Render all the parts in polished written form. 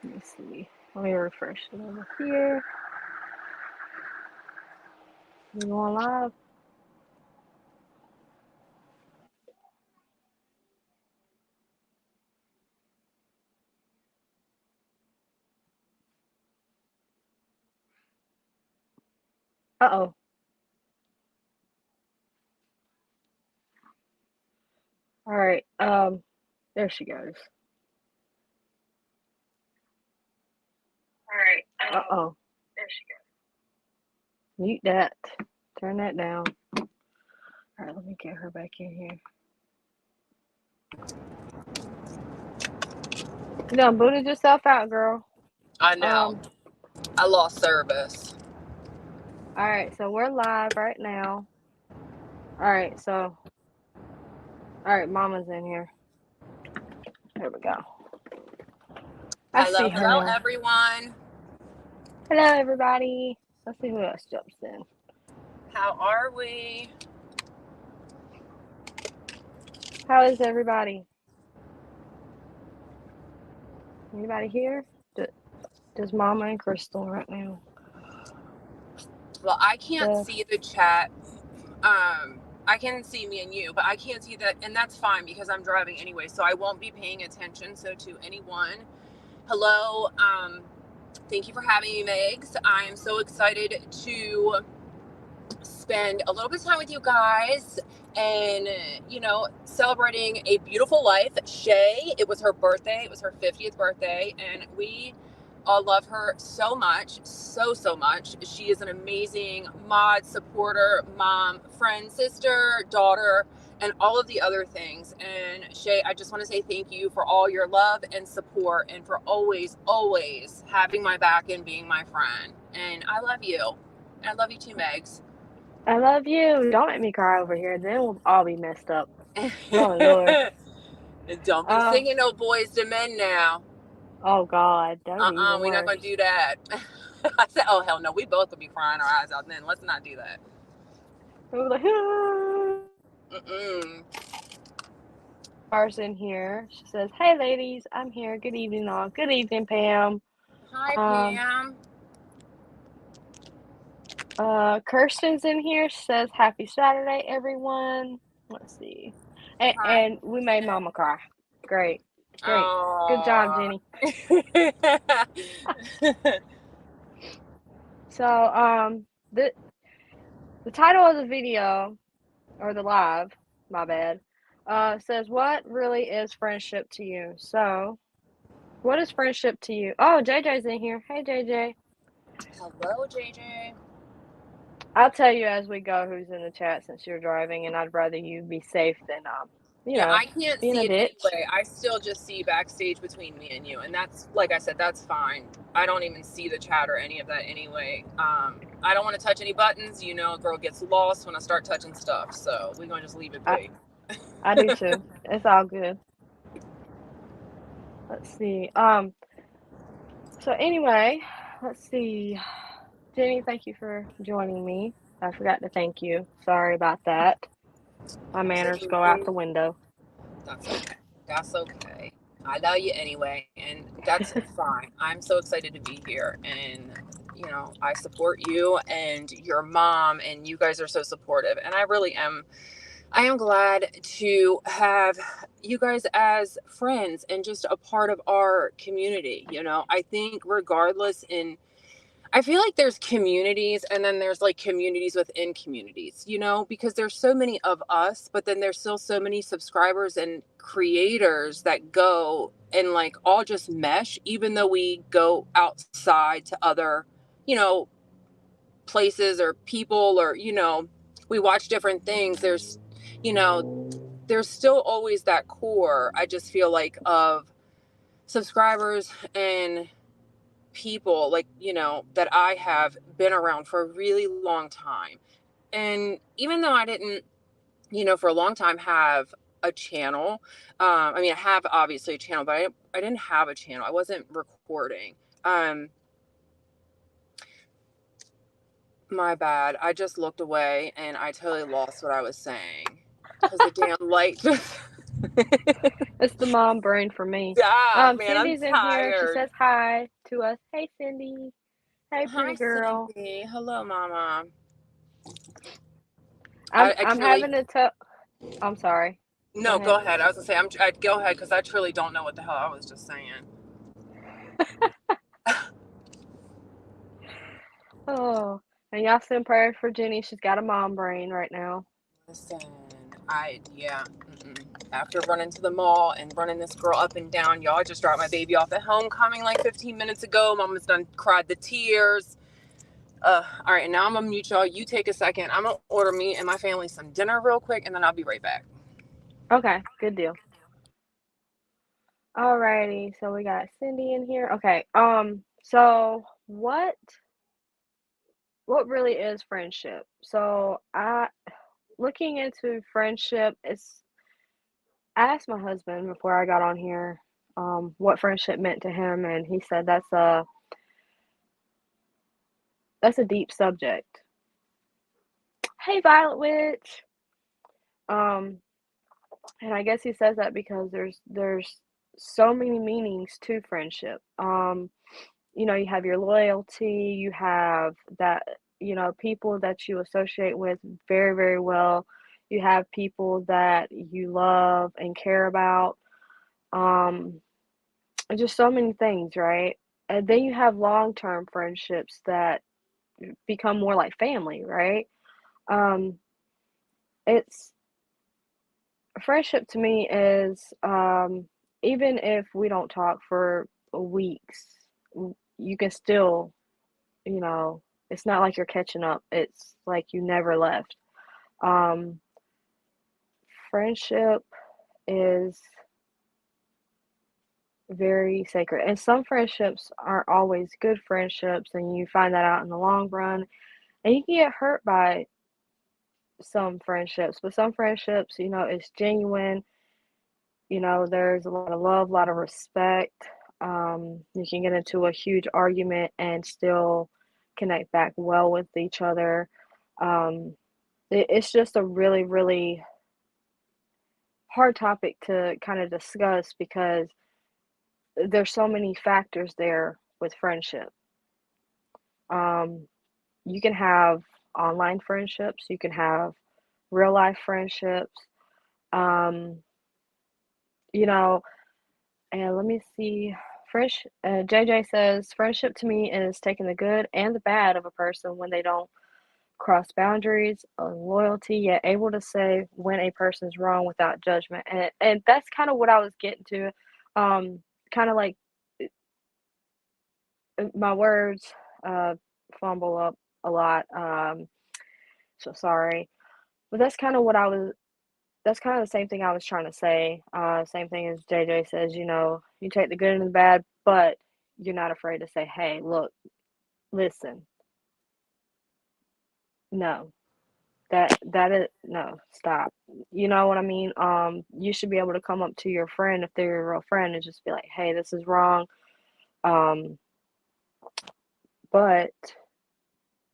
Let me see. Let me refresh it over here. You going live? Uh-oh. All right. There she goes. All right. Uh-oh. There she goes. Mute that. Turn that down. All right, let me get her back in here. You done booted yourself out, girl. I know. I lost service. All right, so we're live right now. All right, Mama's in here. There we go. I see her Hello, now. everyone. Hello, everybody. Let's see who else jumps in. How are we? How is everybody? Anybody here? Just Mama and Crystal right now. Well, I can't see the chat. I can see me and you, but I can't see that, and that's fine because I'm driving anyway, so I won't be paying attention. So to anyone, hello. Thank you for having me, Megs. I am so excited to spend a little bit of time with you guys and, celebrating a beautiful life. Shay, it was her birthday. It was her 50th birthday, and we all love her so much, so much. She is an amazing mod, supporter, mom, friend, sister, daughter, and all of the other things. And Shay, I just want to say thank you for all your love and support and for always having my back and being my friend. And I love you. And I love you too, Megs. I love you. Don't make me cry over here. Then we'll all be messed up. Oh, Lord. Don't be singing no Boys to Men now. Oh, God. That would be even we're not worse. going to do that. I said, oh, hell no. We both would be crying our eyes out then. Let's not do that. We were like, Mm-mm. Person here. She says, hey, ladies. I'm here. Good evening, all. Good evening, Pam. Hi, Pam. Kirsten's in here. She says, happy Saturday, everyone. Let's see. And we made Mama cry. Great. Good job, Jenny. So, the title of the video, or the live, my bad, says, what really is friendship to you? So, what is friendship to you? Oh, JJ's in here. Hey, JJ. Hello, JJ. I'll tell you as we go who's in the chat since you're driving, and I'd rather you be safe than, I can't be in see a it ditch. anyway. I still just see backstage between me and you, and that's, like I said, that's fine. I don't even see the chat or any of that anyway. I don't want to touch any buttons. A girl gets lost when I start touching stuff, so we're going to just leave it be. I do too. It's all good. Let's see. So anyway, let's see. Jenny, thank you for joining me. I forgot to thank you. Sorry about that. My manners go out the window. That's okay. I love you anyway, and that's fine. I'm so excited to be here, and I support you and your mom, and you guys are so supportive, and I really am. I am glad to have you guys as friends and just a part of our community. I think regardless I feel like there's communities and then there's like communities within communities, because there's so many of us, but then there's still so many subscribers and creators that go and like all just mesh, even though we go outside to other, places or people or, we watch different things. There's still always that core, I just feel like, of subscribers and people like that I have been around for a really long time. And even though I didn't for a long time have a channel, I have obviously a channel, but I didn't have a channel. I wasn't recording. My bad. I just looked away and I totally lost what I was saying because the damn light just It's the mom brain for me. Stop, man. I'm Cindy's in here. She tired. says hi to us. Hey, Cindy. Hey, Hi, pretty girl. Cindy. Hello, Mama. I I'm truly. having to tell. I'm sorry. Go No, ahead. go ahead. I was gonna say I'd go ahead because I truly don't know what the hell I was just saying. Oh, and y'all send prayers for Jenny. She's got a mom brain right now. Listen, yeah. After running to the mall and running this girl up and down, y'all, I just dropped my baby off at homecoming like 15 minutes ago. Mama's done cried the tears. All right, now I'm gonna mute y'all. You take a second. I'm gonna order me and my family some dinner real quick, and then I'll be right back. Okay, good deal. Alrighty, so we got Cindy in here. Okay, so what really is friendship? So looking into friendship, I asked my husband before I got on here, what friendship meant to him, and he said that's a deep subject. Hey, Violet Witch. Um, and I guess he says that because there's so many meanings to friendship. You have your loyalty, you have that, people that you associate with very, very well. You have people that you love and care about. Um, and just so many things, right? And then you have long-term friendships that become more like family, right? Um, it's friendship to me is even if we don't talk for weeks, you can still, you know, it's not like you're catching up. It's like you never left. Um, Friendship is very sacred. And some friendships aren't always good friendships, and you find that out in the long run. And you can get hurt by some friendships, but some friendships, it's genuine. There's a lot of love, a lot of respect. You can get into a huge argument and still connect back well with each other. Um, it's just a really, really hard topic to kind of discuss because there's so many factors there with friendship. Um, you can have online friendships, you can have real life friendships. Um, you know, and let me see. JJ says, friendship to me is taking the good and the bad of a person when they don't cross boundaries of loyalty, yet able to say when a person's wrong without judgment. And that's kind of what I was getting to. Kind of like my words uh, fumble up a lot. So sorry. But that's kind of the same thing I was trying to say. Same thing as JJ says, you take the good and the bad, but you're not afraid to say, hey, look, listen, no, that is no, stop. You know what I mean? You should be able to come up to your friend if they're your real friend and just be like, hey, this is wrong. Um, but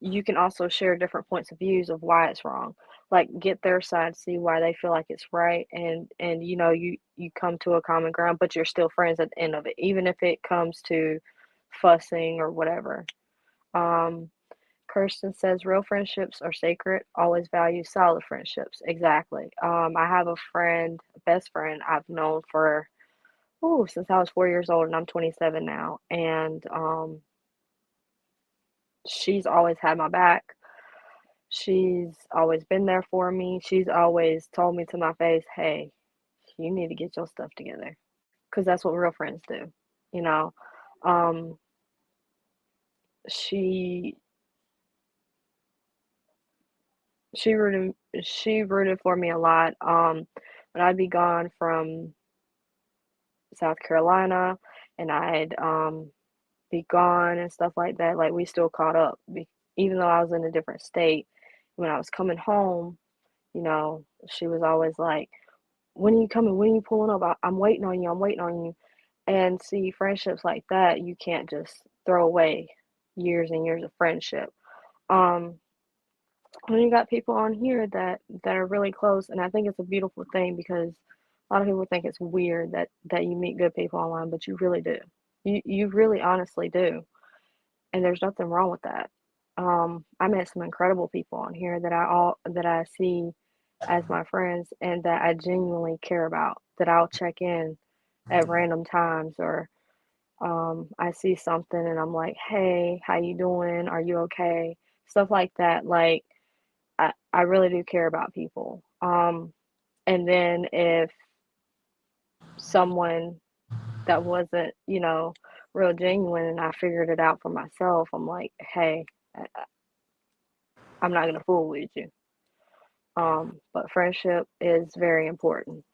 you can also share different points of views of why it's wrong. Like get their side, see why they feel like it's right, and you come to a common ground, but you're still friends at the end of it, even if it comes to fussing or whatever. Um, Kirsten says real friendships are sacred. Always value solid friendships. Exactly. I have a friend, a best friend I've known for since I was 4 years old, and I'm 27 now, and she's always had my back. She's always been there for me. She's always told me to my face, "Hey, you need to get your stuff together," because that's what real friends do, you know. Um, she she rooted she rooted for me a lot. When I'd be gone from South Carolina, and I'd be gone and stuff like that. Like we still caught up, even though I was in a different state. When I was coming home, she was always like, when are you coming? When are you pulling up? I'm waiting on you. I'm waiting on you. And see, friendships like that, you can't just throw away years and years of friendship. Um, when you got people on here that are really close, and I think it's a beautiful thing because A lot of people think it's weird that you meet good people online, but you really do. You really honestly do. And there's nothing wrong with that. I met some incredible people on here that I see as my friends and that I genuinely care about, that I'll check in at random times, or I see something and I'm like, "Hey, how you doing? Are you okay?" Stuff like that. Like I really do care about people. And then if someone that wasn't, real genuine and I figured it out for myself, I'm like, "Hey, I'm not gonna fool with you." But friendship is very important.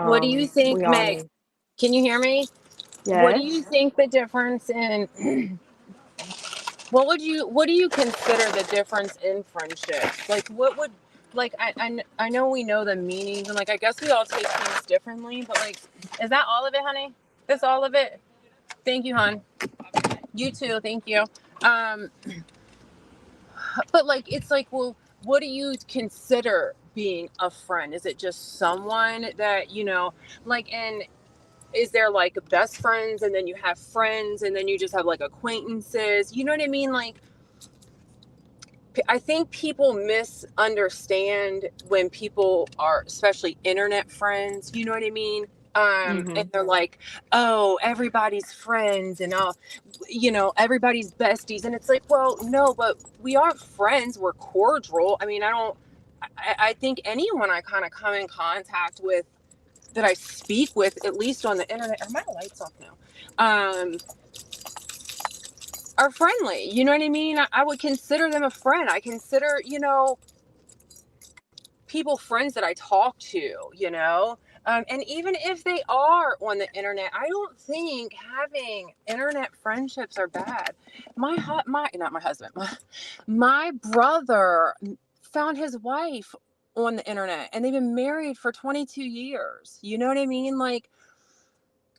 What do you think, We all Meg? need. Can you hear me? What do Yes. you think the difference in what do you consider the difference in friendships? Like what would like I know we know the meanings and like I guess we all take things differently, but like is that all of it, honey? That's all of it? Thank you, hon. You too, thank you. Um but like it's like, well, what do you consider being a friend? Is it just someone that, like, and is there like best friends and then you have friends and then you just have like acquaintances? You know what I mean? Like I think people misunderstand when people are, especially internet friends, you know what I mean? And Mhm. they're like, oh, everybody's friends and all, everybody's besties. And it's like, well, no, but we aren't friends. We're cordial. I mean, I think anyone I kind of come in contact with that I speak with, at least on the internet, are my lights off now? Are friendly. You know what I mean? I would consider them a friend. I consider, people friends that I talk to. And even if they are on the internet, I don't think having internet friendships are bad. Not my husband, my brother found his wife on the internet and they've been married for 22 years. You know what I mean? Like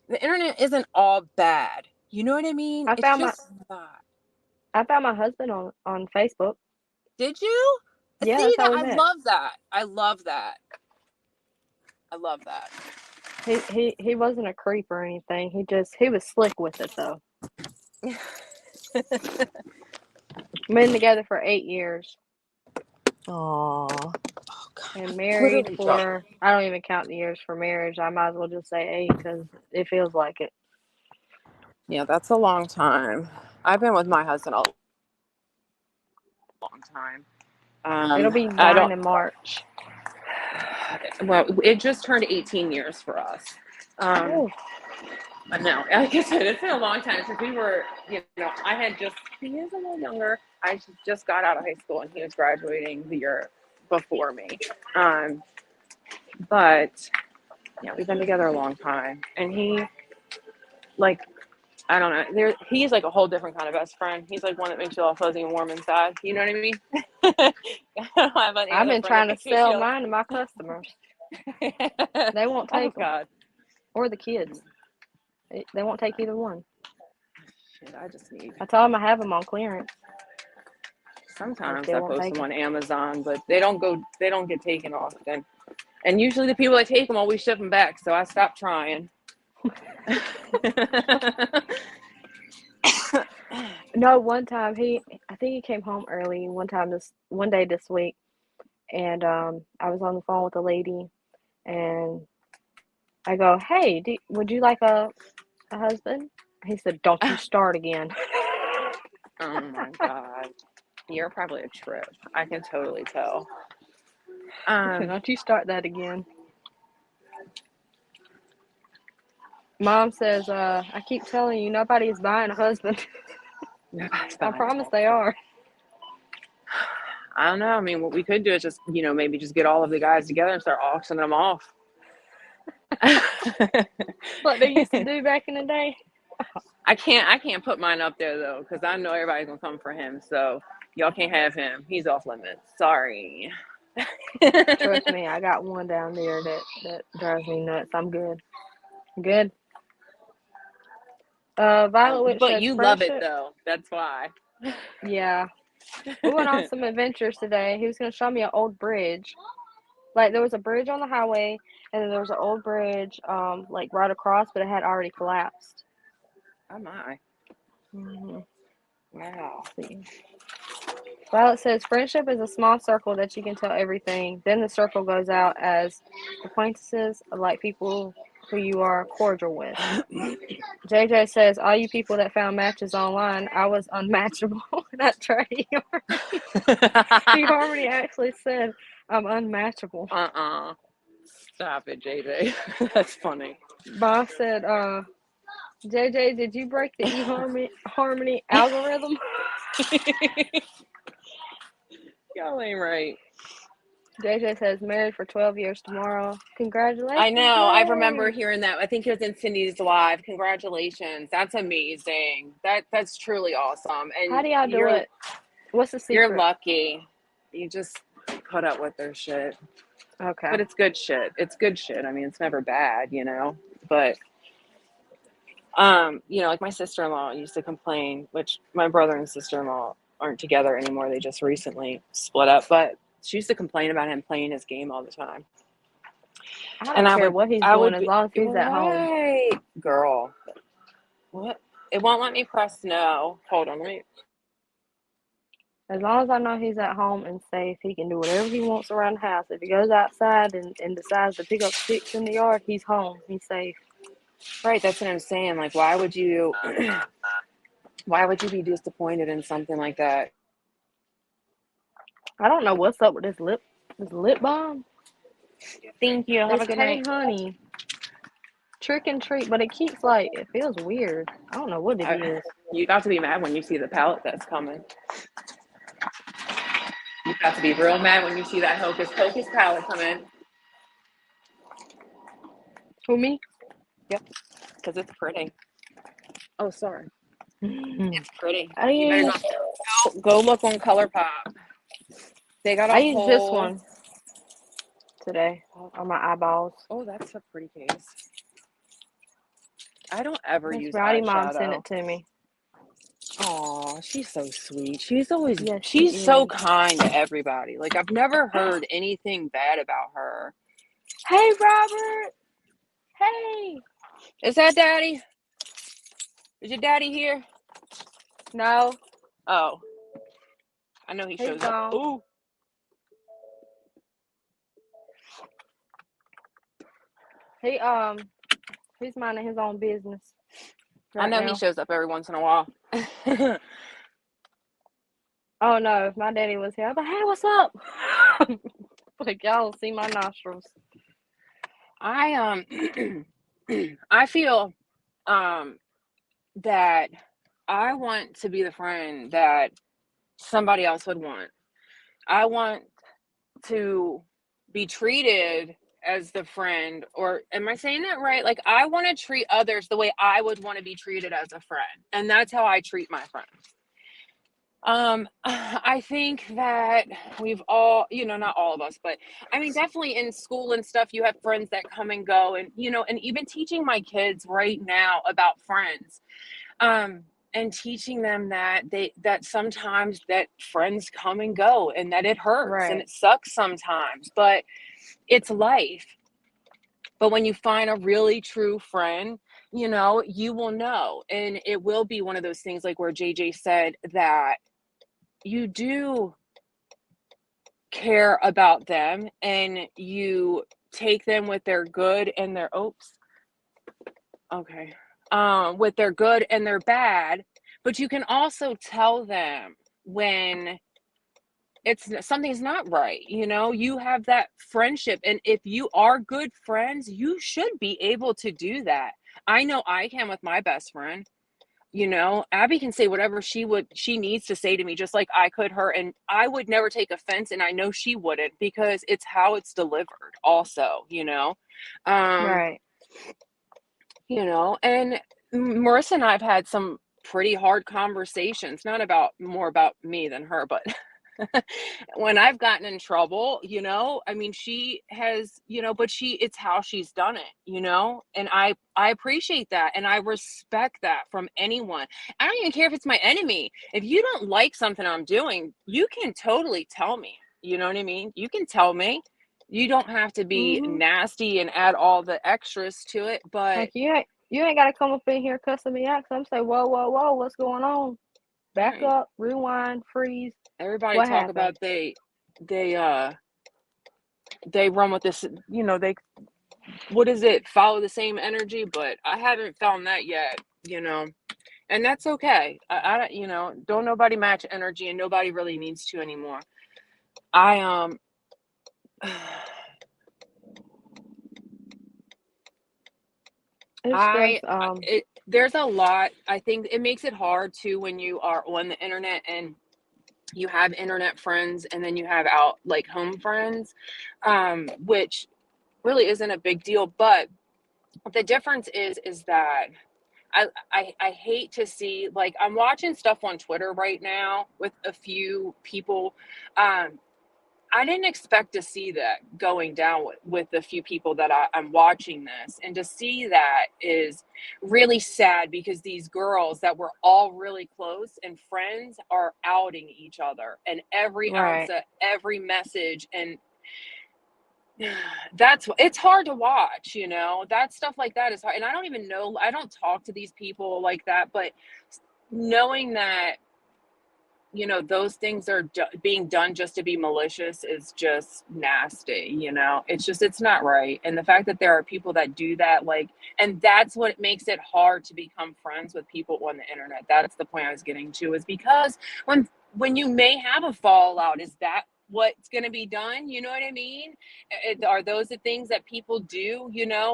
the internet isn't all bad. You know what I mean? I It's found my just not. I found my husband on Facebook. Did you? Yeah, See that's how that? we I met. love that. I love that. I love that. He wasn't a creep or anything. He was slick with it though. Been together for 8 years Oh God. and I married literally dropped. for, I don't even count the years for marriage. I might as well just say 8 because it feels like it. Yeah, that's a long time. I've been with my husband a long time. It'll be I 9 don't. in March. Well, it just turned 18 years for us. Oh, But no, like I said, it's been a long time since we were. He is a little younger. I just got out of high school, and he was graduating the year before me. Um, but yeah, we've been together a long time, and he, like, I don't know. He's like a whole different kind of best friend. He's like one that makes you all fuzzy and warm inside. You know what I mean? I don't have any I've other been friend that trying to makes me sell feel. mine to my customers. They won't Oh take them, God, or the kids. They won't take either one. shit! I just need. I told them I have them on clearance. They Sometimes still I won't post take them them. on Amazon, but they don't go. They don't get taken often. And usually the people that take them always ship them back, so I stopped trying. No, one time I think he came home early one day this week, and I was on the phone with a lady, and I go, "Hey, would you like a husband?" He said, "Don't you start again." Oh my God. You're probably a trip. I can totally tell. He said, "Don't you start that again." Mom says, "I keep telling you, nobody is buying a husband." I promise they are. I don't know. I mean, what we could do is just, maybe just get all of the guys together and start auctioning them off. Like they used to do back in the day. I can't put mine up there though, because I know everybody's gonna come for him. So y'all can't have him. He's off limits. Sorry. Trust me, I got one down there that drives me nuts. I'm good. Good. Violet Witch But says you love it friendship. though. That's why. Yeah. We went on some adventures today. He was going to show me an old bridge. Like there was a bridge on the highway, and there was an old bridge, like right across, but it had already collapsed. Oh my. Mm-hmm. Wow. Violet says friendship is a small circle that you can tell everything. Then the circle goes out as acquaintances, like people who you are cordial with. JJ says, all you people that found matches online, I was unmatchable. Not try eHarmony. eHarmony actually said, I'm unmatchable. Stop it, JJ. That's funny. Boss said, JJ, did you break the eHarmony algorithm? Y'all ain't right. JJ says, married for 12 years tomorrow. Congratulations. I know. I remember Yay. hearing that. I think it was in Cindy's live. Congratulations. That's amazing. That's truly awesome. And How do y'all do it? What's the secret? You're lucky. You just put up with their shit. Okay. But it's good shit. It's good shit. I mean, it's never bad, you know. But you know, like my sister-in-law used to complain, which my brother and sister-in-law aren't together anymore. They just recently split up. But she used to complain about him playing his game all the time. I don't care what he's doing as long as he's at home. Girl. What? It won't let me press no. Hold on, let me. As long as I know he's at home and safe, he can do whatever he wants around the house. If he goes outside and decides to pick up sticks in the yard, he's home. He's safe. Right, that's what I'm saying. Like, why would you be disappointed in something like that? I don't know what's up with this lip balm. Thank you. Have a good night. Hey, honey. Trick and treat, but it keeps like, it feels weird. I don't know what it is. You got to be mad when you see the palette that's coming. You got to be real mad when you see that Hocus Pocus palette come in. Who, me? Yep, because it's pretty. Oh, sorry. It's pretty. I You better go look on ColourPop. They got a I used this one today on my eyeballs. Oh, that's a pretty case. I don't ever use Rowdy eyeshadow. Mom sent it to me. Oh, she's so sweet. She's always she's so kind to everybody. Like, I've never heard anything bad about her. Hey, Robert. Hey. Is that Daddy? Is your daddy here? No. Oh. I know he shows up. Ooh. He's minding his own business. I know he shows up every once in a while. Oh no, if my daddy was here, I'd be like, hey, what's up? Like, y'all see my nostrils. I feel that I want to be the friend that somebody else would want. I want to be treated as the friend, or am I saying that right? Like, I want to treat others the way I would want to be treated as a friend. And that's how I treat my friends. I think that we've all, you know, not all of us, but I mean, definitely in school and stuff, you have friends that come and go, and, you know, and even teaching my kids right now about friends, and teaching them that that sometimes that friends come and go and that it hurts and it sucks sometimes, but it's life. But when you find a really true friend, you know, you will know. And it will be one of those things like where JJ said that you do care about them and you take them with their good and their with their good and their bad, but you can also tell them when something's not right. You know, you have that friendship, and if you are good friends, you should be able to do that. I know I can with my best friend. You know, Abby can say whatever she needs to say to me, just like I could her, and I would never take offense, and I know she wouldn't, because it's how it's delivered also, you know. Right. You know, and Marissa and I have had some pretty hard conversations, more about me than her, but when I've gotten in trouble, you know, I mean, she has, you know, but it's how she's done it, you know, and I appreciate that. And I respect that from anyone. I don't even care if it's my enemy. If you don't like something I'm doing, you can totally tell me, you know what I mean? You can tell me, You don't have to be Mm-hmm. nasty and add all the extras to it, but Like you ain't gotta come up in here cussing me out. 'Cause I'm saying, whoa, whoa, whoa, what's going on? Back right. up, rewind, freeze. Everybody What talk about happened? they uh they run with this, they what is it? Follow the same energy, but I haven't found that yet. And that's okay. Don't nobody match energy, and nobody really needs to anymore. I It's I just it there's a lot. I think it makes it hard too when you are on the internet and you have internet friends and then you have out like home friends, which really isn't a big deal. But the difference is that I hate to see, like, I'm watching stuff on Twitter right now with a few people. Um, I didn't expect to see that going down with a few people that I'm watching this. And to see that is really sad because these girls that were all really close and friends are outing each other and every ounce right. of every message. And it's hard to watch. That stuff like that is hard. And I don't even know, I don't talk to these people like that, but knowing that those things are being done just to be malicious is just nasty. It's not right. And the fact that there are people that do that, like, and that's what makes it hard to become friends with people on the internet. That's the point I was getting to, is because when you may have a fallout, is that what's going to be done? You know what I mean? Are those the things that people do?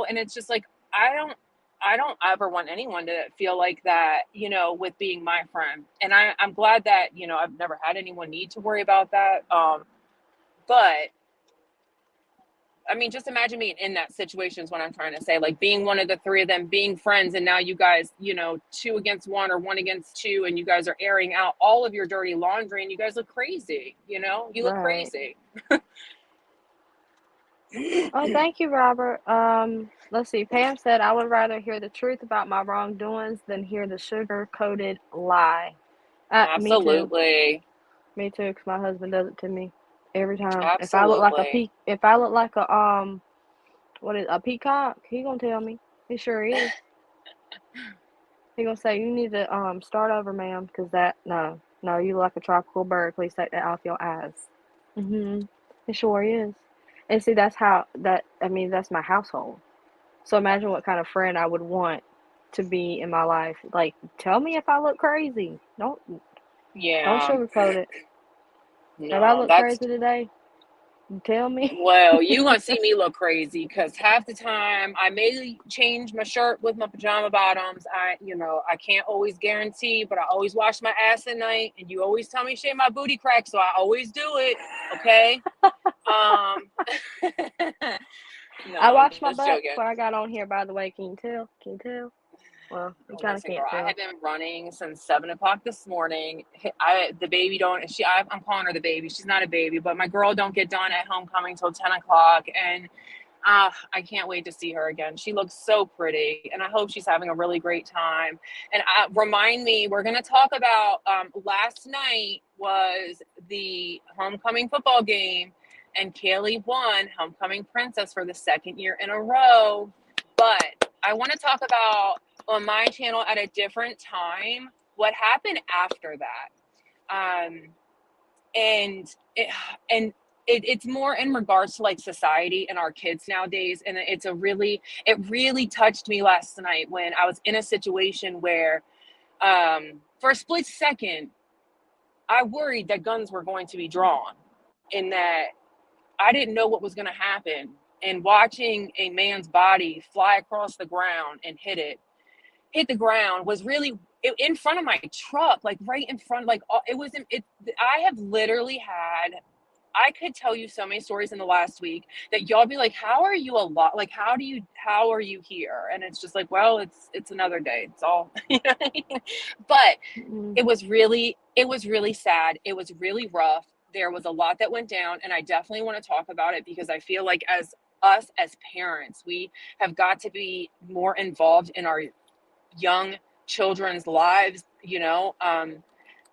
And it's just like, I don't ever want anyone to feel like that, with being my friend. And I'm glad that, I've never had anyone need to worry about that. But I mean, just imagine me in that situation is what I'm trying to say. Like being one of the three of them, being friends, and now you guys, two against one or one against two, and you guys are airing out all of your dirty laundry, and you guys look crazy. You look Right. crazy. Oh, thank you, Robert. Let's see. Pam said, I would rather hear the truth about my wrongdoings than hear the sugar-coated lie. Me too. Absolutely. Me too, because my husband does it to me every time. Absolutely. If I look like a peacock, he gonna tell me. He sure is. He gonna say, you need to start over, ma'am, because no, you look like a tropical bird. Please take that off your eyes. It sure is. And see, that's my household. So imagine what kind of friend I would want to be in my life. Like, tell me if I look crazy. Don't Yeah. sugarcoat it. If I No, look that's crazy today, tell me. well, you gonna see me look crazy because half the time I may change my shirt with my pajama bottoms. I can't always guarantee, but I always wash my ass at night, and you always tell me shave my booty crack, so I always do it. Okay. Um, no, I I'm washed my just butt joking. before I got on here, by the way. Can you tell? Can you tell? Well, you kind of Listen, girl, can't I tell. have been running since 7 o'clock this morning. The baby don't. I'm calling her the baby. She's not a baby, but my girl don't get done at homecoming till 10 o'clock, and I can't wait to see her again. She looks so pretty, and I hope she's having a really great time. And remind me, we're going to talk about last night was the homecoming football game, and Kaylee won homecoming princess for the second year in a row. But I want to talk about on my channel at a different time what happened after that. And it, and it's more in regards to like society and our kids nowadays. And it really touched me last night when I was in a situation where for a split second I worried that guns were going to be drawn, and that I didn't know what was going to happen. And watching a man's body fly across the ground and hit the ground was really in front of my truck, like right in front, like it wasn't it. I have literally had, I could tell you so many stories in the last week that y'all be like, how are you alive? Like, how are you here? And it's just like, well, it's another day. It's all, you know what I mean? But Mm-mm. it was really sad. It was really rough. There was a lot that went down, and I definitely want to talk about it because I feel like as us as parents, we have got to be more involved in our young children's lives,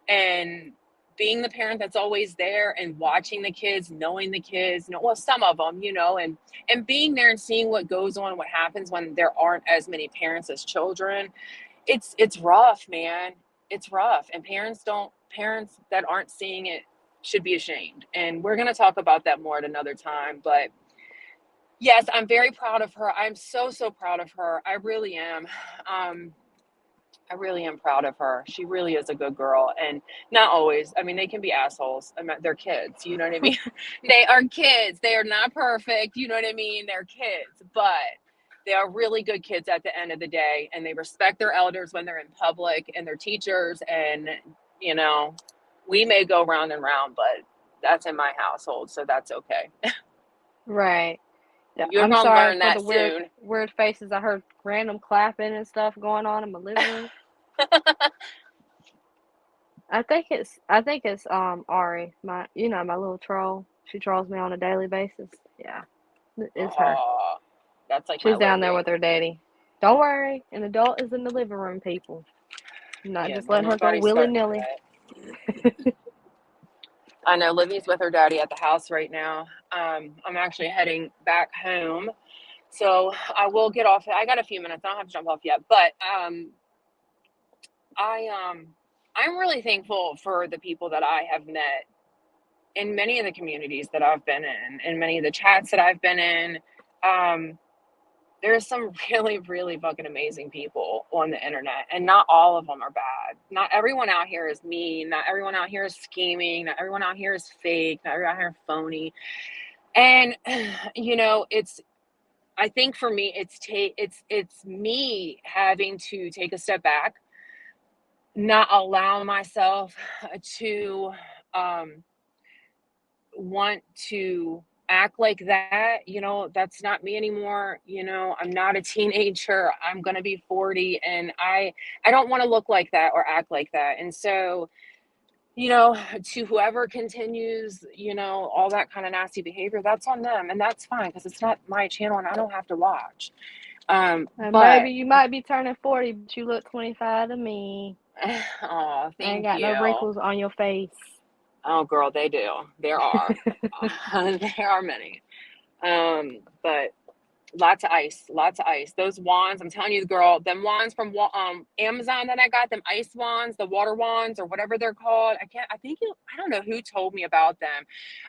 and being the parent that's always there and watching the kids, knowing the kids, well, some of them, and being there and seeing what goes on, what happens when there aren't as many parents as children. It's rough, man. It's rough. And parents that aren't seeing it should be ashamed. And we're going to talk about that more at another time. But yes, I'm very proud of her. I'm so, so proud of her. I really am. I really am proud of her. She really is a good girl. And not always. I mean, they can be assholes. They're kids. You know what I mean? They are kids. They are not perfect. You know what I mean? They're kids. But they are really good kids at the end of the day. And they respect their elders when they're in public and their teachers. And, we may go round and round, but that's in my household. So that's okay. Right. Yeah, You're I'm going to sorry learn for that the soon. weird faces. I heard random clapping and stuff going on in my living room. I think it's Ari, my my little troll. She trolls me on a daily basis. Yeah, it's her. Oh, that's like my She's down there Livy. with her daddy. Don't worry, an adult is in the living room, people. Not Yeah, just don't letting her go nobody willy start nilly. that. I know Livy's with her daddy at the house right now. I'm actually heading back home, so I will get off. I got a few minutes. I don't have to jump off yet, but I'm really thankful for the people that I have met in many of the communities that I've been in many of the chats that I've been in. There's some really, really fucking amazing people on the internet, and not all of them are bad. Not everyone out here is mean. Not everyone out here is scheming. Not everyone out here is fake. Not everyone out here is phony. And I think for me, it's me having to take a step back, not allow myself to want to act like that. That's not me anymore. I'm not a teenager. I'm going to be 40, and I don't want to look like that or act like that. And so, to whoever continues, all that kind of nasty behavior, that's on them, and that's fine, because it's not my channel and I don't have to watch. And But maybe you might be turning 40, but you look 25 to me. oh, thank Ain't got you. no wrinkles on your face. Oh, girl, they do. There are. There are many. But lots of ice, lots of ice. Those wands, I'm telling you, girl, them wands from Amazon that I got, them ice wands, the water wands, or whatever they're called. I don't know who told me about them.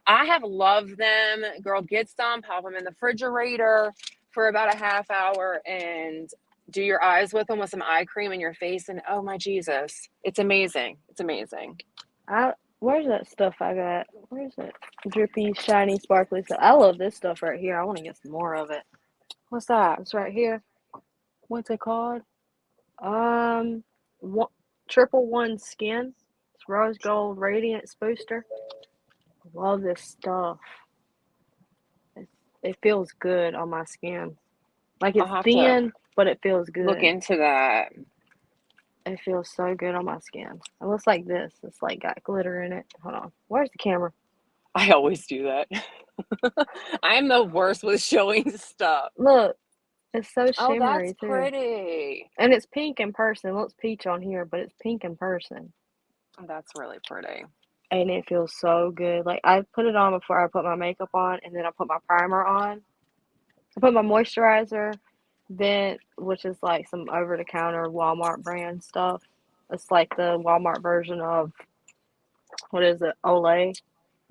I have loved them. Girl, get some, pop them in the refrigerator for about a half hour and do your eyes with them with some eye cream in your face. And oh my Jesus, it's amazing. It's amazing. Where's that stuff I got? Where's it? Drippy, shiny, sparkly stuff. I love this stuff right here. I want to get some more of it. What's that? It's right here. What's it called? One, Triple One Skin. It's rose gold radiance booster. Love this stuff. It feels good on my skin. Like I'll it's have to thin, but it feels good. look into that. It feels so good on my skin. It looks like this. It's like got glitter in it. Hold on. Where's the camera? I always do that. I'm the worst with showing stuff. Look, it's so Oh, shimmery that's too. pretty. And it's pink in person. It looks peach on here, but it's pink in person. That's really pretty. And it feels so good. Like I put it on before I put my makeup on, and then I put my primer on. I put my moisturizer, then which is like some over the counter Walmart brand stuff. It's like the Walmart version of what is it? Olay.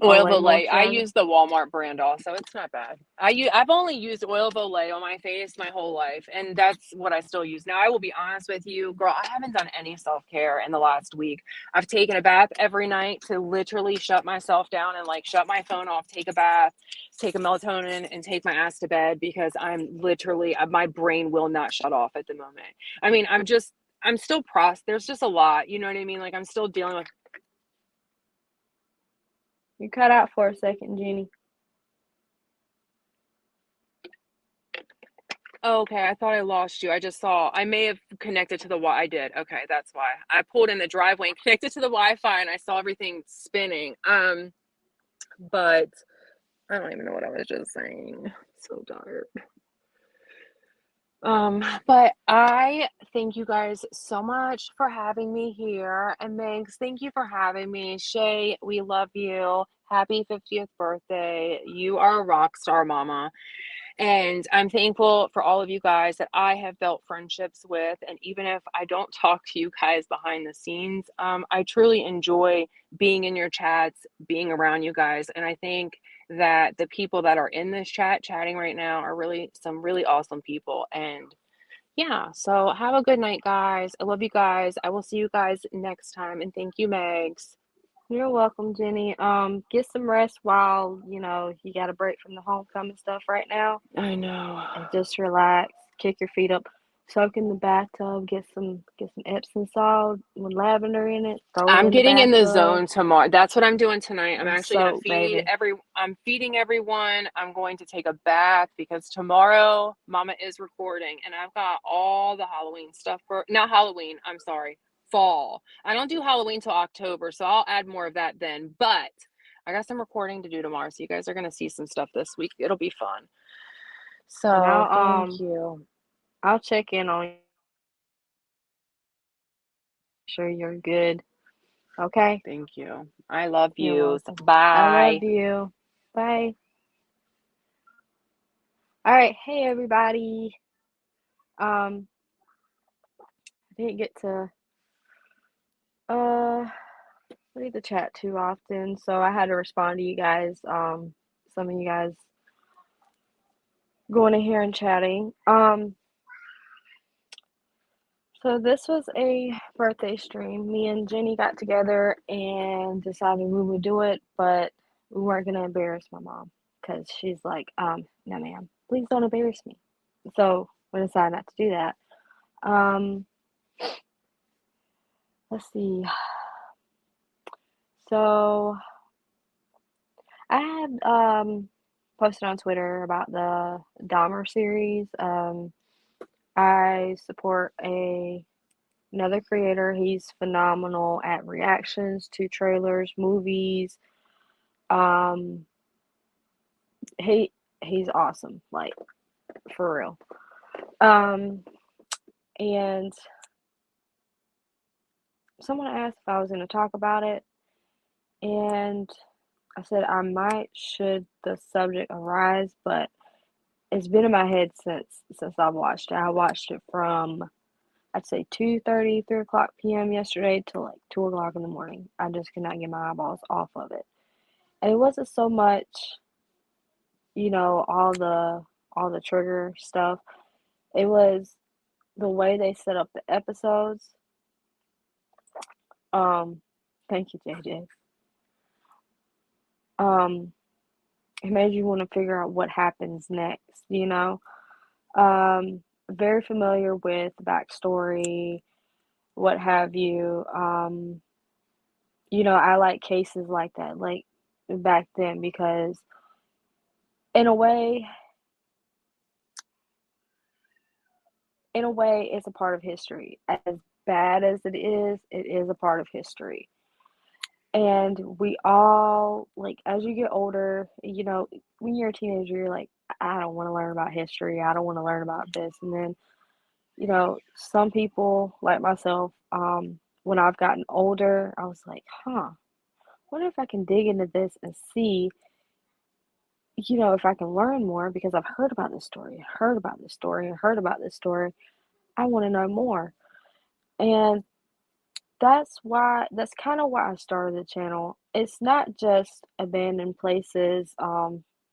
Oil of Olay Olay. I moisturizer. use the Walmart brand also. It's not bad. I've only used Oil of Olay on my face my whole life, and that's what I still use. Now, I will be honest with you, girl, I haven't done any self-care in the last week. I've taken a bath every night to literally shut myself down and like shut my phone off, take a bath, take a melatonin, and take my ass to bed, because I'm literally, my brain will not shut off at the moment. I mean, I'm still there's just a lot, you know what I mean? Like, I'm still dealing with. You cut out for a second, Jenny. Oh, okay, I thought I lost you. I just saw. I may have connected to the Wi. I did. Okay, that's why. I pulled in the driveway and connected to the Wi-Fi, and I saw everything spinning. But I don't even know what I was just saying. So tired. But I thank you guys so much for having me here. And Megs, thank you for having me. Shay, we love you. Happy 50th birthday. You are a rock star, mama. And I'm thankful for all of you guys that I have built friendships with. And even if I don't talk to you guys behind the scenes, I truly enjoy being in your chats, being around you guys. And I think that the people that are in this chat chatting right now are really some really awesome people. And yeah, so have a good night, guys. I love you guys. I will see you guys next time. And thank you, Megs. You're welcome, Jenny. Get some rest while, you got a break from the homecoming stuff right now. I know. And just relax, kick your feet up, soak in the bathtub, get some Epsom salt with lavender in it, throw it I'm in the getting in the bathtub, zone tomorrow. That's what I'm doing tonight. I'm and actually going to soak, baby. I'm feeding everyone. I'm going to take a bath because tomorrow Mama is recording and I've got all the Halloween stuff not Halloween, I'm sorry, fall. I don't do Halloween till October, so I'll add more of that then. But I got some recording to do tomorrow, so you guys are going to see some stuff this week. It'll be fun. And So, thank you. I'll check in on you, sure you're good. Okay? Thank you. I love You're you. welcome. I love Bye. you. Bye. All right, hey everybody. I didn't get to read the chat too often, so I had to respond to you guys. Some of you guys going in here and chatting. So this was a birthday stream. Me and Jenny got together and decided we would do it, but we weren't gonna embarrass my mom because she's like, no ma'am, please don't embarrass me. So we decided not to do that. Let's see. So I had posted on Twitter about the Dahmer series. I support another creator. He's phenomenal at reactions to trailers, movies. Um, he's awesome, like for real. And someone asked if I was going to talk about it, and I said I might should the subject arise, but it's been in my head since I watched it. I watched it from I'd say 2:30, 3 o'clock p.m. yesterday till like 2 o'clock in the morning. I just could not get my eyeballs off of it. And it wasn't so much, all the trigger stuff. It was the way they set up the episodes. Thank you, JJ. It made you want to figure out what happens next, Very familiar with backstory, what have you. I like cases like that, like back then, because in a way, it's a part of history. As bad as it is a part of history. And we all, like, as you get older, when you're a teenager, you're like, I don't want to learn about history. I don't want to learn about this. And then, some people, like myself, when I've gotten older, I was like, what if I can dig into this and see, if I can learn more because I've heard about this story, heard about this story, and heard about this story. I want to know more. And that's kind of why I started the channel. It's not just abandoned places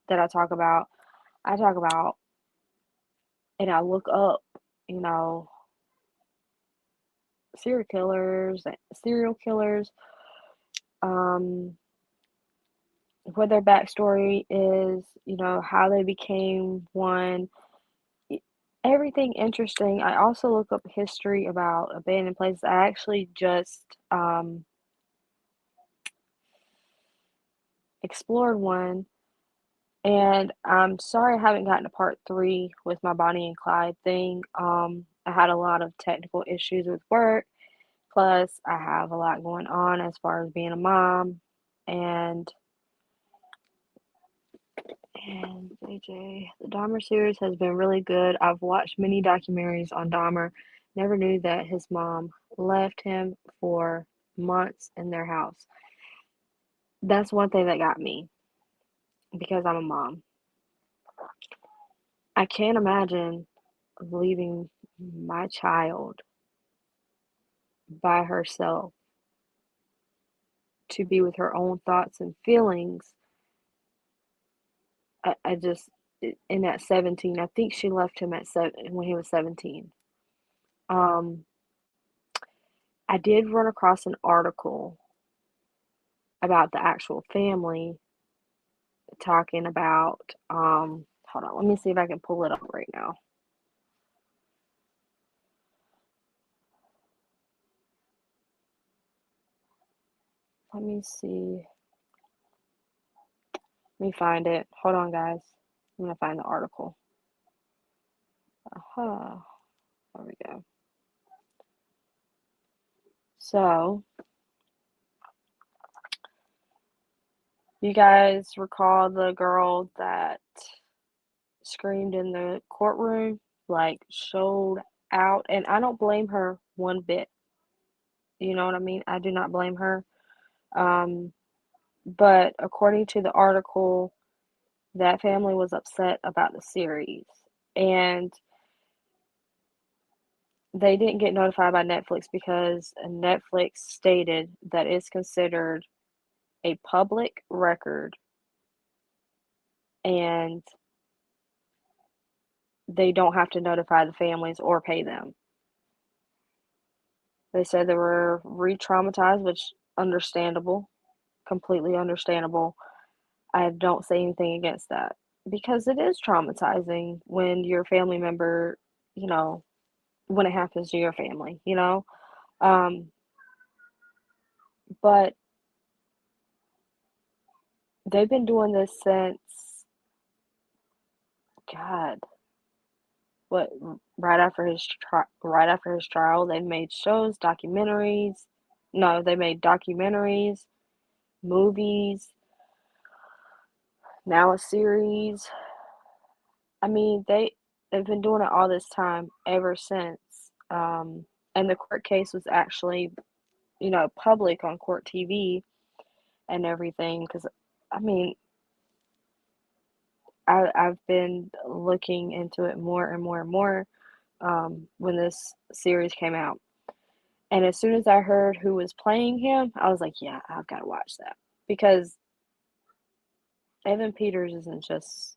that I talk about. I talk about and I look up, you know, serial killers, um, what their backstory is, how they became one, e- everything interesting. I also look up history about abandoned places. I actually just explored one. And I'm sorry I haven't gotten to part three with my Bonnie and Clyde thing. I had a lot of technical issues with work. Plus, I have a lot going on as far as being a mom. And And AJ, the Dahmer series has been really good. I've watched many documentaries on Dahmer. Never knew that his mom left him for months in their house. That's one thing that got me because I'm a mom. I can't imagine leaving my child by herself to be with her own thoughts and feelings. I just, in at 17, I think she left him at when he was 17. I did run across an article about the actual family talking about, hold on, let me see if I can pull it up right now. Let me see. Let me find it. Hold on, guys. I'm going to find the article. There we go. So, you guys recall the girl that screamed in the courtroom, like showed out, and I don't blame her one bit. You know what I mean? I do not blame her. But according to the article, that family was upset about the series, and they didn't get notified by Netflix because Netflix stated that it's considered a public record and they don't have to notify the families or pay them. They said they were re-traumatized, which understandable, completely understandable. I don't say anything against that because it is traumatizing when your family member, you know, when it happens to your family, you know. But they've been doing this since, God, what, right after his trial. They made shows, documentaries. No, they made documentaries, movies, now a series. I mean, they've been doing it all this time ever since. And the court case was actually, public on court TV and everything. Because, I mean, I've been looking into it more and more and more when this series came out. And as soon as I heard who was playing him, I was like, yeah, I've got to watch that. Because Evan Peters isn't just,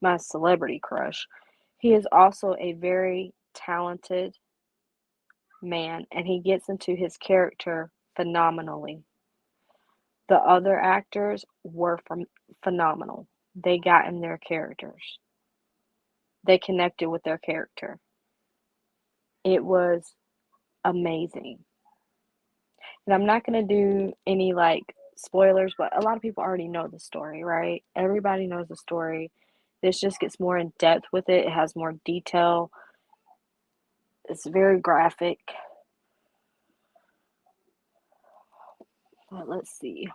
my celebrity crush. He is also a very talented man, and he gets into his character phenomenally. The other actors were phenomenal. They got in their characters. They connected with their character. It was amazing. And I'm not going to do any like spoilers, but a lot of people already know the story, right? Everybody knows the story. This just gets more in depth with it. It has more detail. It's very graphic. But let's see.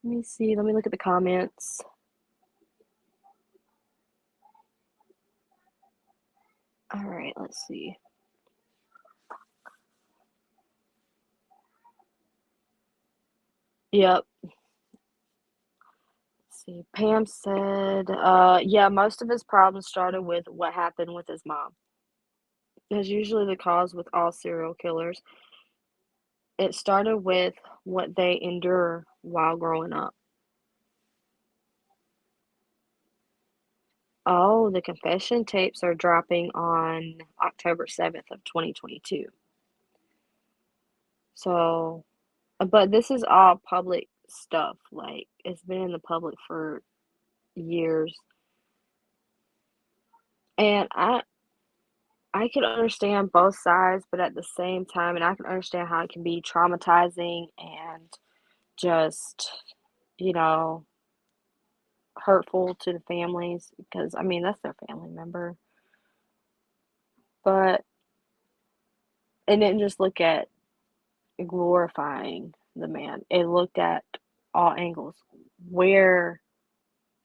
Let me see. Let me look at the comments. All right, let's see. Yep. Let's see. Pam said, yeah, most of his problems started with what happened with his mom. That's usually the cause with all serial killers. It started with what they endure while growing up. Oh, the confession tapes are dropping on October 7th of 2022. So, but this is all public stuff. Like, it's been in the public for years. And I can understand both sides, but at the same time, and I can understand how it can be traumatizing and just, you know, hurtful to the families because, I mean, that's their family member. But it didn't just look at glorifying the man, it looked at all angles, where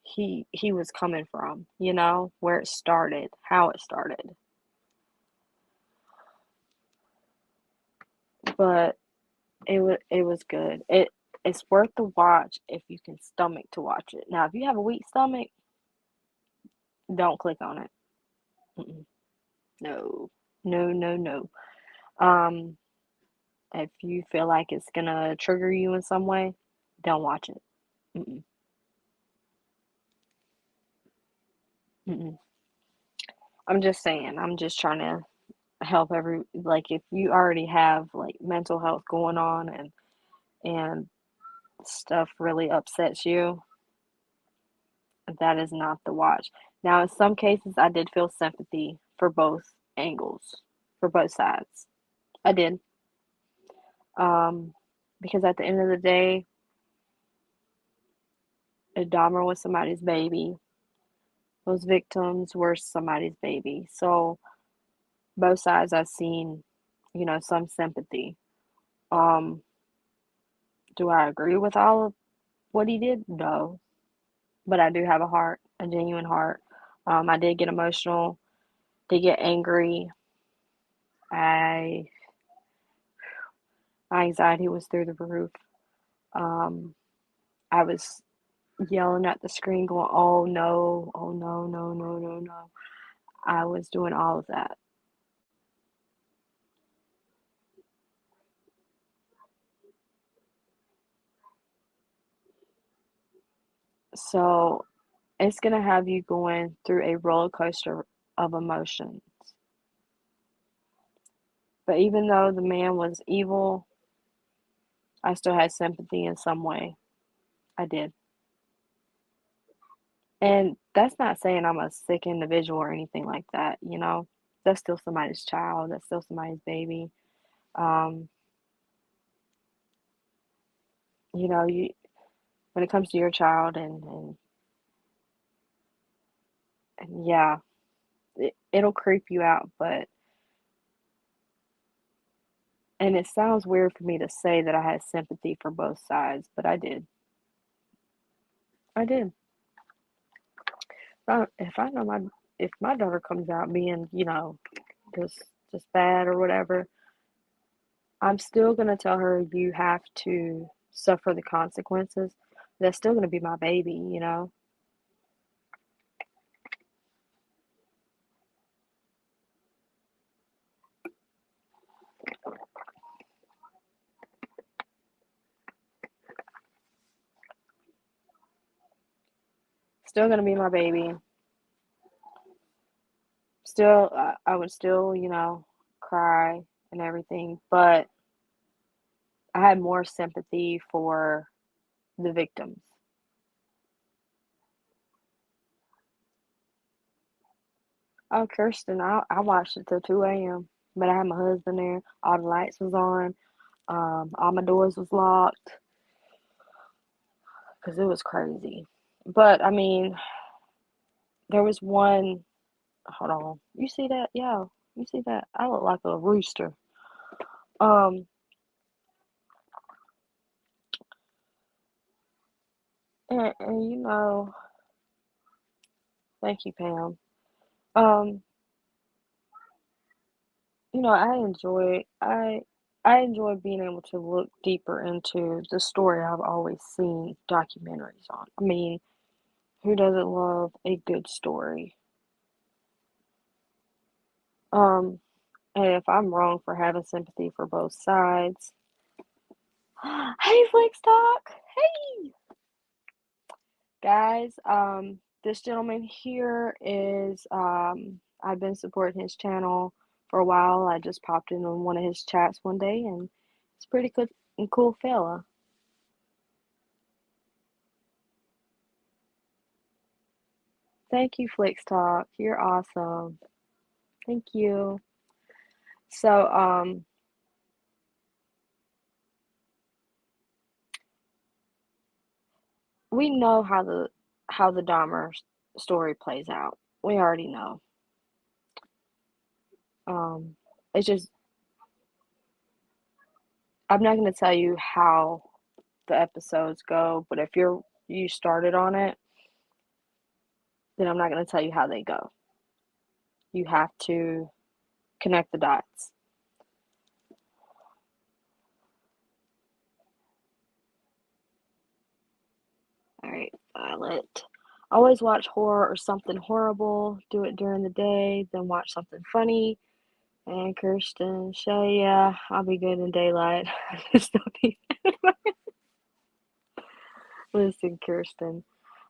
he was coming from, where it started, how it started. But it was good. It's worth the watch if you can stomach to watch it. Now, if you have a weak stomach, don't click on it. Mm-mm. No, no, no, no. Um, if you feel like it's gonna trigger you in some way, don't watch it. Mm-mm. Mm-mm. I'm just saying. I'm just trying to help like if you already have like mental health going on and stuff really upsets you, that is not the watch. Now, in some cases, I did feel sympathy for both angles, for both sides. I did. Um, because at the end of the day, a Dahmer was somebody's baby. Those victims were somebody's baby. So both sides I've seen, some sympathy. Um, do I agree with all of what he did? No. But I do have a heart, a genuine heart. I did get emotional, did get angry. I My anxiety was through the roof. Um, I was yelling at the screen, going, "Oh no, oh no, no, no, no, no." I was doing all of that. So it's going to have you going through a roller coaster of emotions. But even though the man was evil, I still had sympathy in some way. I did. And that's not saying I'm a sick individual or anything like that. That's still somebody's child, that's still somebody's baby. Um, you when it comes to your child and yeah, it'll creep you out, but and it sounds weird for me to say that I had sympathy for both sides, but I did. I did. If I know if my daughter comes out being, just just bad or whatever, I'm still gonna tell her you have to suffer the consequences. That's still gonna be my baby. Still gonna be my baby. Still, I would still, cry and everything, but I had more sympathy for the victims. Oh, Kirsten, I watched it till 2 a.m. But I had my husband there. All the lights was on. All my doors was locked because it was crazy. But I mean, there was one. Hold on. You see that? Yeah, you see that? I look like a rooster. Um, and thank you, Pam. Um, I enjoy being able to look deeper into the story I've always seen documentaries on. I mean, who doesn't love a good story? Um, and if I'm wrong for having sympathy for both sides, hey, Flex Talk, hey guys. This gentleman here is I've been supporting his channel for a while. I just popped in on one of his chats one day, and it's pretty good and cool fella. Thank you, Flex Talk. You're awesome. Thank you. So, we know how the Dahmer story plays out. We already know. Um, it's just I'm not going to tell you how the episodes go, but if you started on it, then I'm not going to tell you how they go. You have to connect the dots. All right, Violet. Always watch horror or something horrible. Do it during the day, then watch something funny. And Kirsten, Shay, yeah, I'll be good in daylight. I just don't need. Listen, Kirsten,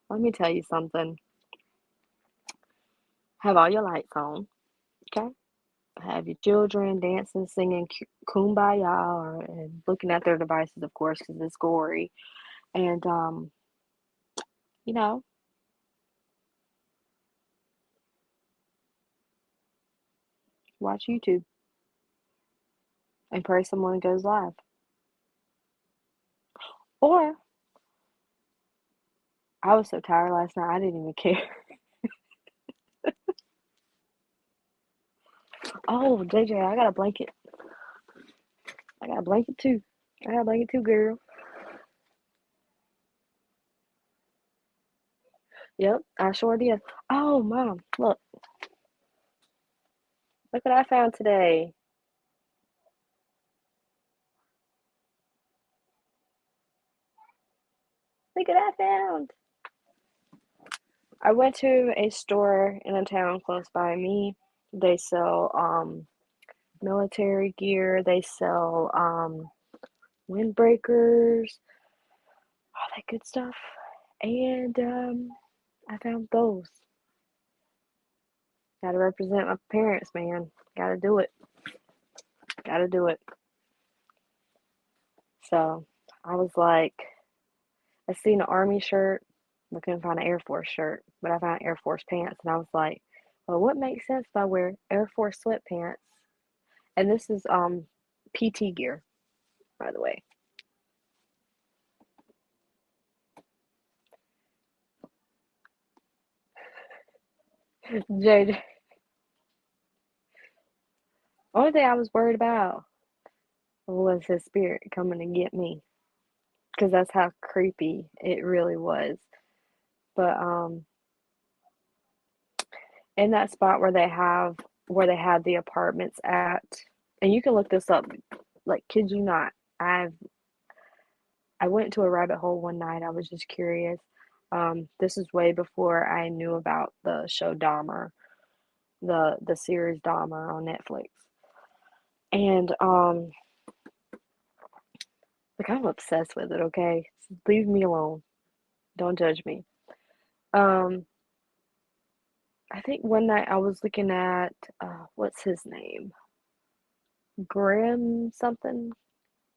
let me tell you something. Have all your lights on, okay? Have your children dancing, singing Kumbaya, and looking at their devices, of course, because it's gory. And, you know, watch YouTube and pray someone goes live. Or, I was so tired last night, I didn't even care. Oh, JJ, I got a blanket. I got a blanket too. I got a blanket too, girl. Yep, I sure did. Oh, Mom, look what I found today. Look what I found. I went to a store in a town close by me. They sell military gear. They sell windbreakers, all that good stuff. And I found those. Gotta represent my parents, man. Gotta do it. Gotta do it. So I was like, I seen an Army shirt. I couldn't find an Air Force shirt, but I found Air Force pants. And I was like, well, what makes sense if I wear Air Force sweatpants? And this is PT gear, by the way. JJ, only thing I was worried about was his spirit coming to get me, because that's how creepy it really was. But in that spot where they had the apartments at, and you can look this up, like, kid you not, I went to a rabbit hole one night. I was just curious. This is way before I knew about the show Dahmer, the series Dahmer on Netflix. And like, I'm obsessed with it, okay? Leave me alone. Don't judge me. Um, I think one night I was looking at what's his name? Grim something,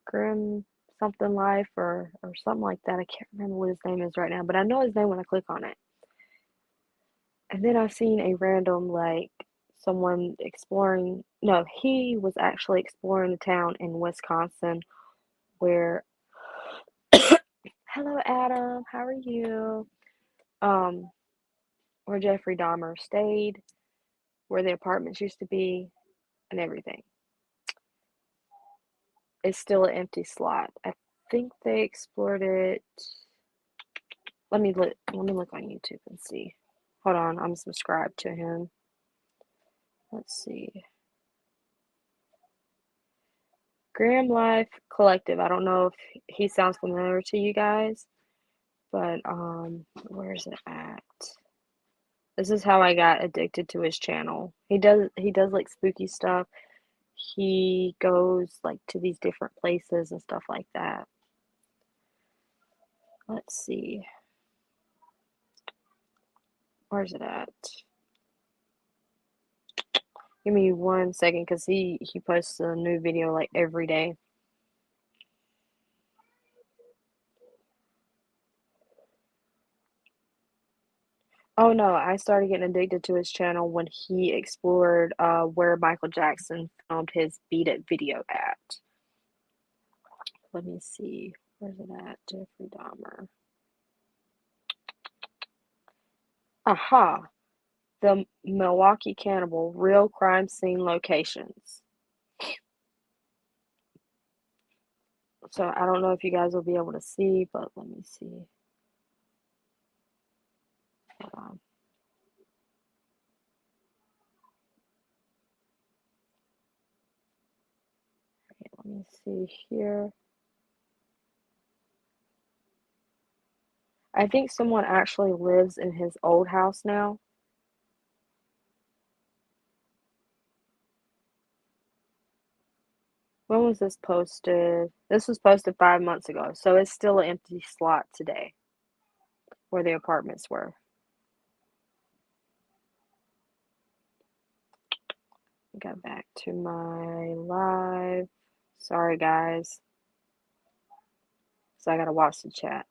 Grim something Life or something like that. I can't remember what his name is right now, but I know his name when I click on it. And then I've seen a random, like, someone exploring. No, he was actually exploring a town in Wisconsin where. Hello, Adam. How are you? Um, where Jeffrey Dahmer stayed, where the apartments used to be, and everything. It's still an empty slot. I think they explored it. Let me look on YouTube and see. Hold on, I'm subscribed to him. Let's see. Graham Life Collective. I don't know if he sounds familiar to you guys, but where's it at? This is how I got addicted to his channel. He does like spooky stuff. He goes like to these different places and stuff like that. Let's see. Where's it at? Give me 1 second, because he posts a new video like every day. Oh no, I started getting addicted to his channel when he explored where Michael Jackson filmed his Beat It video at. Let me see. Where's it at? Jeffrey Dahmer. Aha! The Milwaukee Cannibal, real crime scene locations. So I don't know if you guys will be able to see, but let me see. Hold on. Okay, let me see here. I think someone actually lives in his old house now. When was this posted? This was posted 5 months ago, so it's still an empty slot today where the apartments were. Got back to my live. Sorry, guys. So I gotta watch the chat.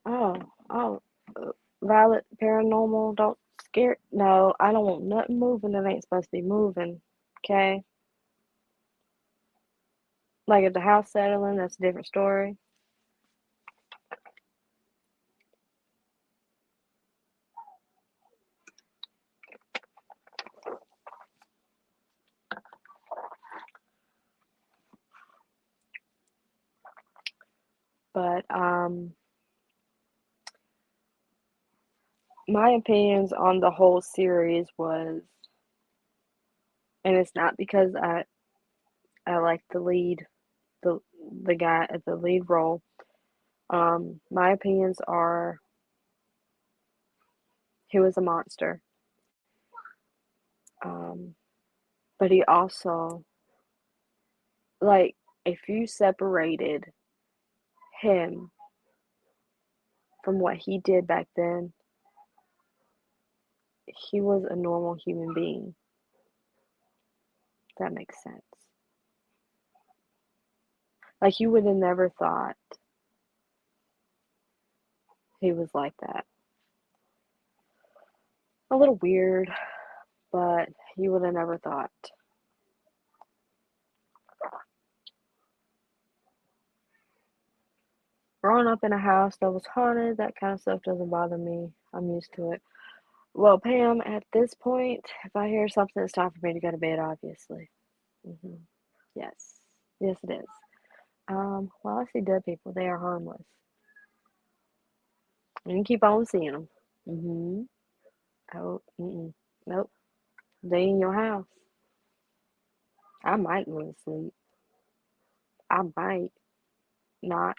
Oh, Violet Paranormal, don't scare. No, I don't want nothing moving that ain't supposed to be moving. Okay? Like if the house settling, that's a different story. But my opinions on the whole series was, and it's not because I like the lead, the guy at the lead role. My opinions are he was a monster. But he also, like, if you separated him from what he did back then, he was a normal human being. If that makes sense. Like, you would have never thought he was like that. A little weird, but you would have never thought. Growing up in a house that was haunted, that kind of stuff doesn't bother me. I'm used to it. Well, Pam, at this point, if I hear something, it's time for me to go to bed, obviously. Yes. Yes, it is. Well, I see dead people. They are harmless. You can keep on seeing them. Oh, nope. They in your house. I might go to sleep. I might not.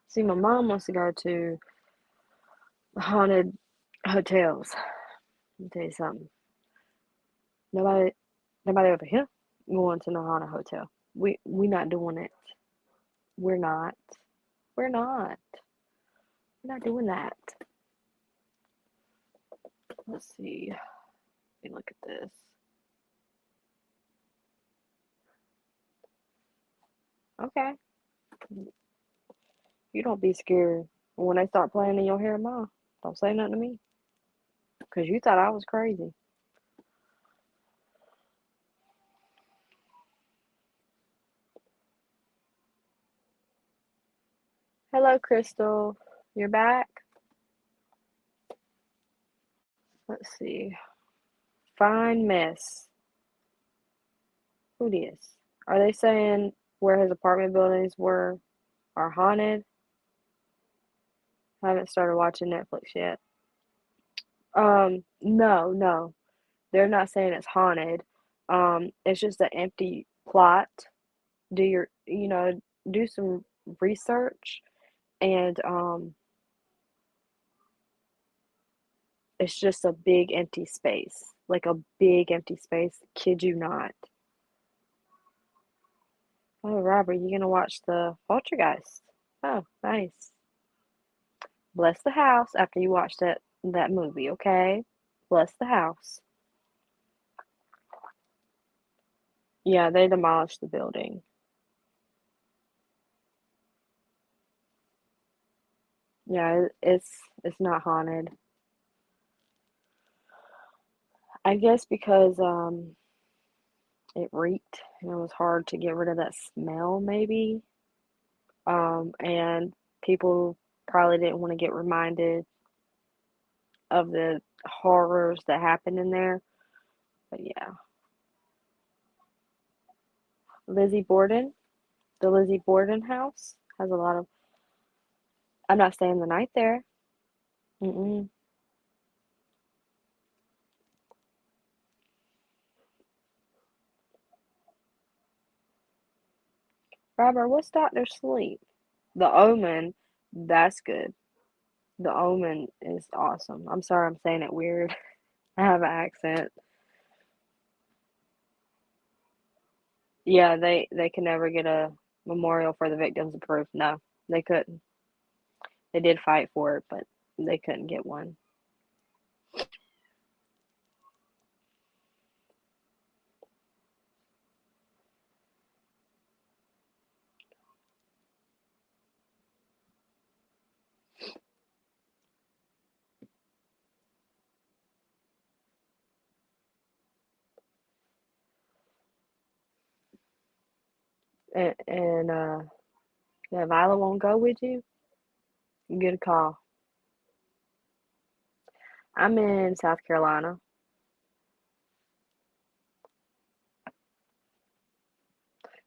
See, my mom wants to go to haunted hotels. Let me tell you something. Nobody over here going to no haunted hotel. We not doing it. We're not. We're not. We're not doing that. Let's see. Let me look at this. Okay. You don't be scared when they start playing in your hair, Ma. Don't say nothing to me. Because you thought I was crazy. Hello, Crystal. You're back? Let's see. Fine mess. Who this? Are they saying where his apartment buildings are haunted? I haven't started watching Netflix yet. No. They're not saying it's haunted. It's just an empty plot. Do some research, and it's just a big empty space. Like a big empty space. Kid you not. Oh, Robert, you gonna watch the Poltergeist? Oh, nice. Bless the house after you watch that movie, okay? Bless the house. Yeah, they demolished the building. Yeah, it's not haunted. I guess because it reeked and it was hard to get rid of that smell maybe. And people probably didn't want to get reminded of the horrors that happened in there. But yeah. Lizzie Borden. The Lizzie Borden house has a lot of. I'm not staying the night there. Mm-mm. Robert, what's Doctor Sleep? The Omen. That's good. The Omen is awesome. I'm sorry I'm saying it weird. I have an accent. Yeah, they can never get a memorial for the victims of proof. No, they couldn't. They did fight for it, but they couldn't get one. And yeah, Violet won't go with you. You get a call. I'm in South Carolina.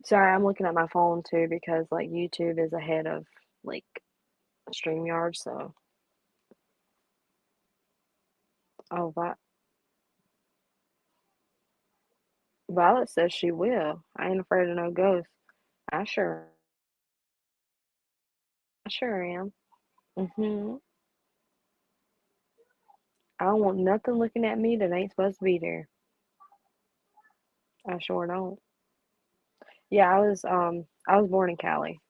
Sorry, I'm looking at my phone too because like YouTube is ahead of like StreamYard. So, oh, Violet says she will. I ain't afraid of no ghosts. I sure am. Mhm. I don't want nothing looking at me that ain't supposed to be there. I sure don't. Yeah, I was born in Cali.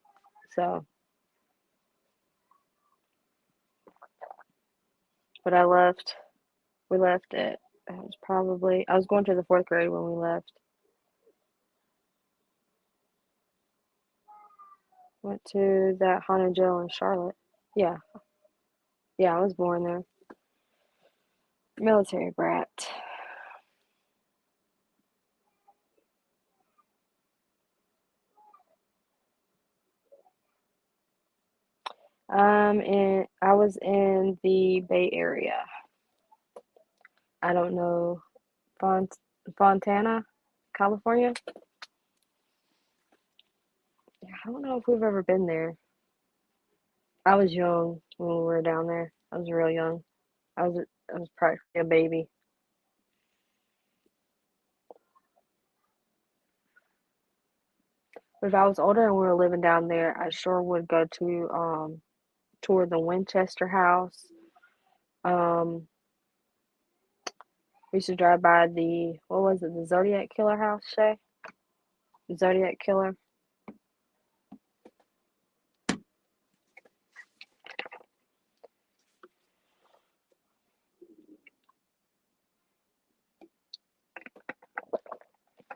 So, but we left at it was probably I was going to the 4th grade when we left. Went to that haunted jail in Charlotte. Yeah. Yeah, I was born there. Military brat. I was in the Bay Area. I don't know, Font Fontana, California. Yeah, I don't know if we've ever been there. I was young when we were down there. I was real young. I was practically a baby. But if I was older and we were living down there, I sure would go to tour the Winchester House. Um, we used to drive by the what was it, the Zodiac Killer house, Shay? Zodiac Killer.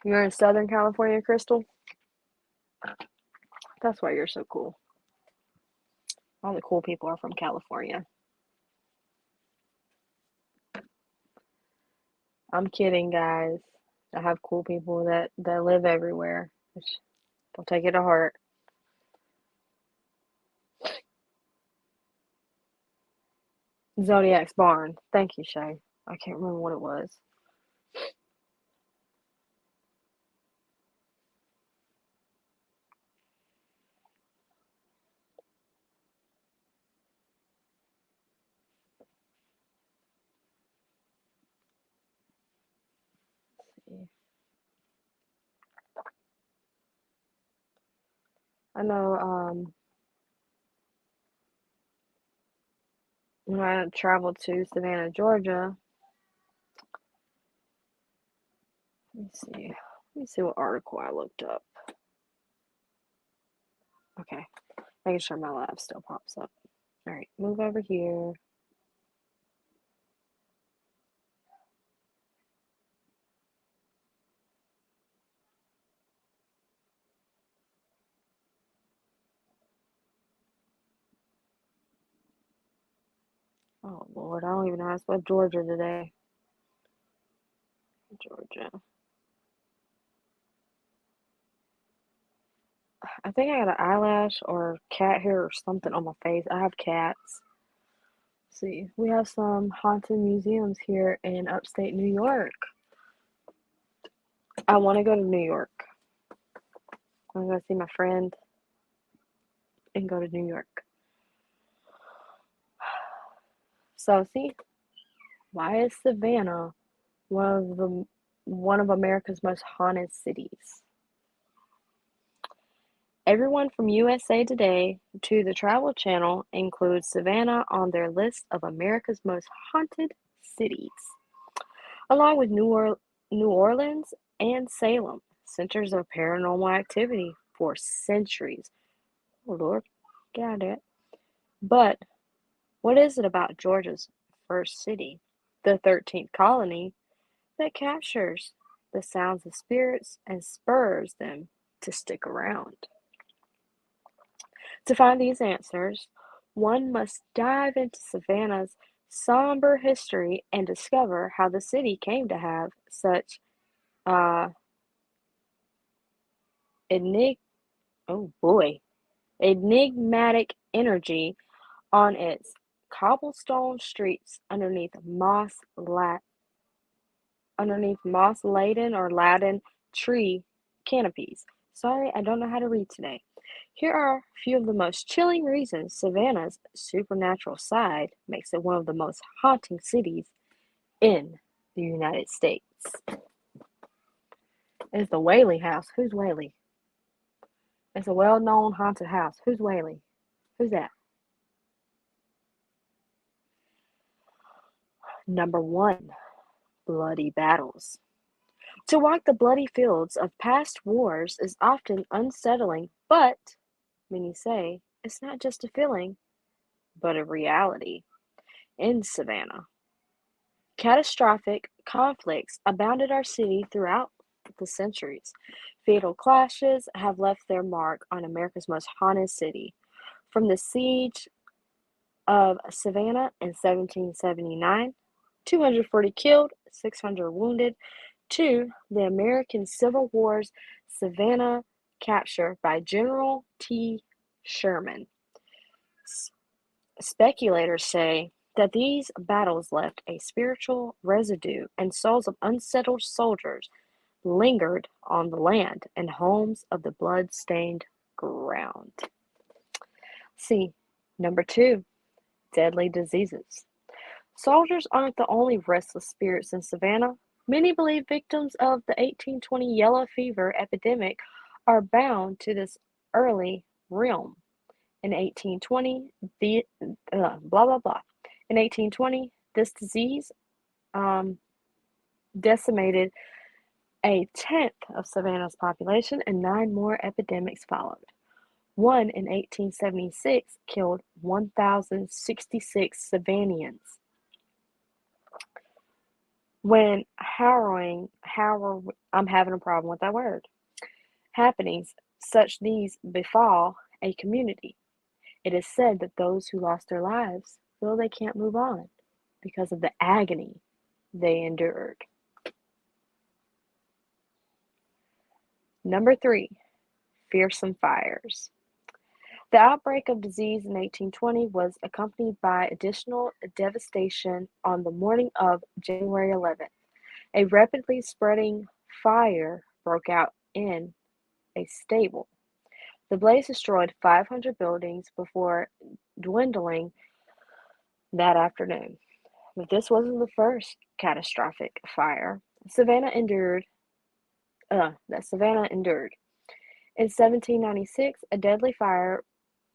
You're in Southern California, Crystal? That's why you're so cool. All the cool people are from California. I'm kidding, guys. I have cool people that live everywhere. Don't take it to heart. Zodiac's barn. Thank you, Shay. I can't remember what it was. I know when I traveled to Savannah, Georgia. Let me see. Let me see what article I looked up. Okay. Making sure my lab still pops up. All right, move over here. Oh Lord, I don't even know how to spell Georgia today. Georgia. I think I got an eyelash or cat hair or something on my face. I have cats. Let's see, we have some haunted museums here in upstate New York. I want to go to New York. I'm going to see my friend and go to New York. So, see, why is Savannah one of America's most haunted cities? Everyone from USA Today to the Travel Channel includes Savannah on their list of America's most haunted cities, along with New Orleans and Salem, centers of paranormal activity for centuries. Oh, Lord, got it. But what is it about Georgia's first city, the 13th colony, that captures the sounds of spirits and spurs them to stick around? To find these answers, one must dive into Savannah's somber history and discover how the city came to have such uh, enigmatic energy on its cobblestone streets underneath moss-laden or laden tree canopies. Sorry, I don't know how to read today. Here are a few of the most chilling reasons Savannah's supernatural side makes it one of the most haunting cities in the United States. It's the Whaley House. Who's Whaley? It's a well-known haunted house. Who's Whaley? Who's that? Number 1, bloody battles. To walk the bloody fields of past wars is often unsettling, but many say it's not just a feeling, but a reality. In Savannah, catastrophic conflicts abounded our city throughout the centuries. Fatal clashes have left their mark on America's most haunted city. From the siege of Savannah in 1779, 240 killed, 600 wounded, to the American Civil War's Savannah capture by General T. Sherman. Speculators say that these battles left a spiritual residue, and souls of unsettled soldiers lingered on the land and homes of the blood-stained ground. See, number 2, deadly diseases. Soldiers aren't the only restless spirits in Savannah. Many believe victims of the 1820 yellow fever epidemic are bound to this early realm. In 1820, In 1820, this disease decimated a tenth of Savannah's population, and 9 more epidemics followed. One in 1876 killed 1,066 Savannahans. When I'm having a problem with that word. Happenings such these befall a community. It is said that those who lost their lives feel they can't move on because of the agony they endured. Number 3, fearsome fires. The outbreak of disease in 1820 was accompanied by additional devastation on the morning of January 11th. A rapidly spreading fire broke out in a stable. The blaze destroyed 500 buildings before dwindling that afternoon. But this wasn't the first catastrophic fire Savannah endured. In 1796, a deadly fire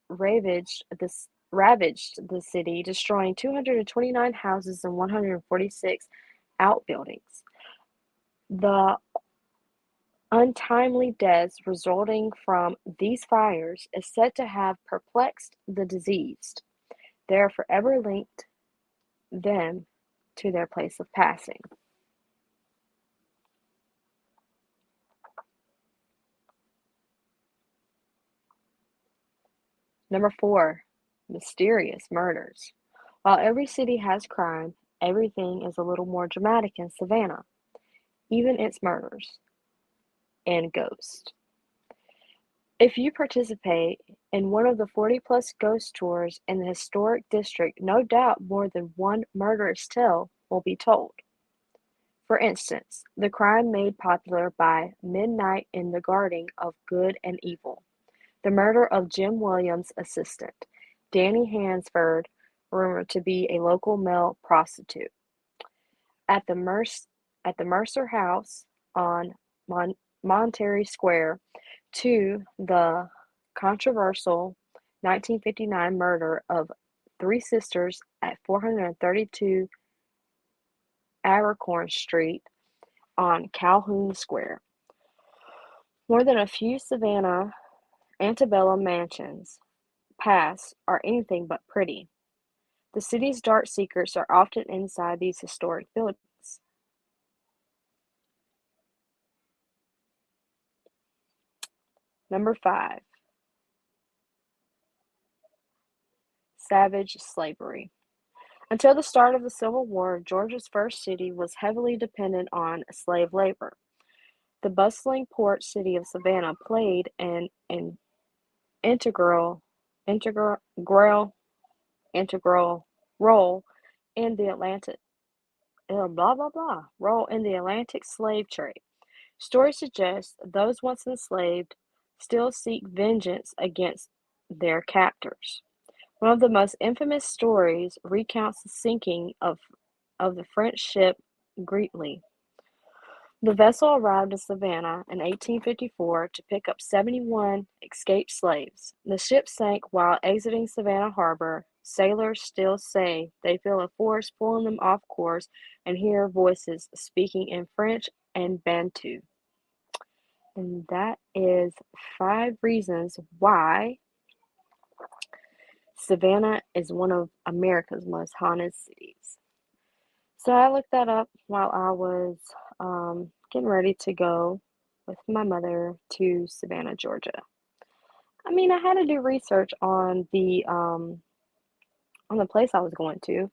ravaged the city, destroying 229 houses and 146 outbuildings. The untimely deaths resulting from these fires is said to have perplexed the deceased. They are forever linked them to their place of passing. Number 4, mysterious murders. While every city has crime, everything is a little more dramatic in Savannah, even its murders and ghosts. If you participate in one of the 40-plus ghost tours in the historic district, no doubt more than one murderous tale will be told. For instance, the crime made popular by Midnight in the Garden of Good and Evil, the murder of Jim Williams' assistant, Danny Hansford, rumored to be a local male prostitute. At the Mercer House on Monterey Square, to the controversial 1959 murder of three sisters at 432 Abercorn Street on Calhoun Square. More than a few Savannah antebellum mansions past are anything but pretty. The city's dark secrets are often inside these historic buildings. Number 5. Savage slavery. Until the start of the Civil War, Georgia's first city was heavily dependent on slave labor. The bustling port city of Savannah played an integral role in the Atlantic slave trade. Stories suggest those once enslaved still seek vengeance against their captors. One of the most infamous stories recounts the sinking of the French ship Greatly. The vessel arrived in Savannah in 1854 to pick up 71 escaped slaves. The ship sank while exiting Savannah Harbor. Sailors still say they feel a force pulling them off course and hear voices speaking in French and Bantu. And that is 5 reasons why Savannah is one of America's most haunted cities. So I looked that up while I was getting ready to go with my mother to Savannah, Georgia. I mean, I had to do research on the place I was going to,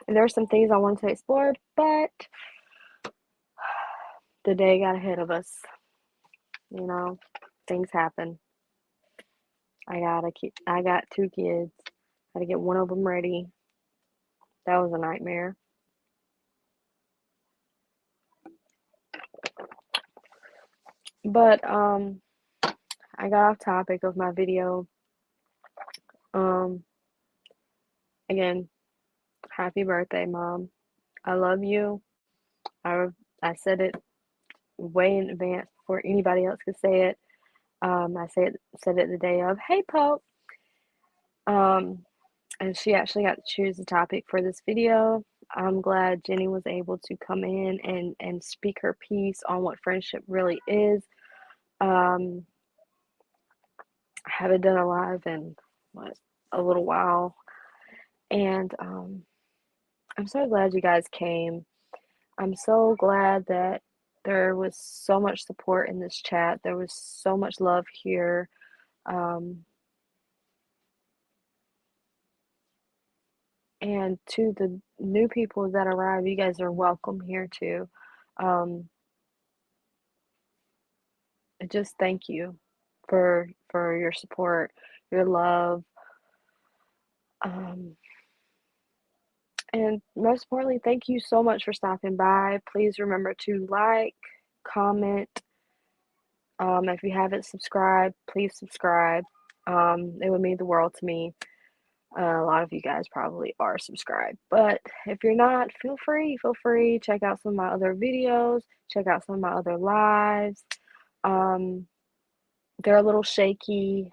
and there were some things I wanted to explore, but the day got ahead of us. You know, things happen. I got 2 kids. Had to get one of them ready. That was a nightmare. But I got off topic of my video. Again, happy birthday, Mom. I love you. I said it way in advance before anybody else could say it. I said it the day of. Hey, Pope. And she actually got to choose the topic for this video. I'm glad Jenny was able to come in and speak her piece on what friendship really is. I haven't done a live in a little while, and I'm so glad you guys came. I'm so glad that there was so much support in this chat. There was so much love here. And to the new people that arrive, you guys are welcome here too. Just thank you for your support, your love. And most importantly, thank you so much for stopping by. Please remember to like, comment. If you haven't subscribed, please subscribe. It would mean the world to me. A lot of you guys probably are subscribed, but if you're not, feel free. Check out some of my other videos. Check out some of my other lives. They're a little shaky.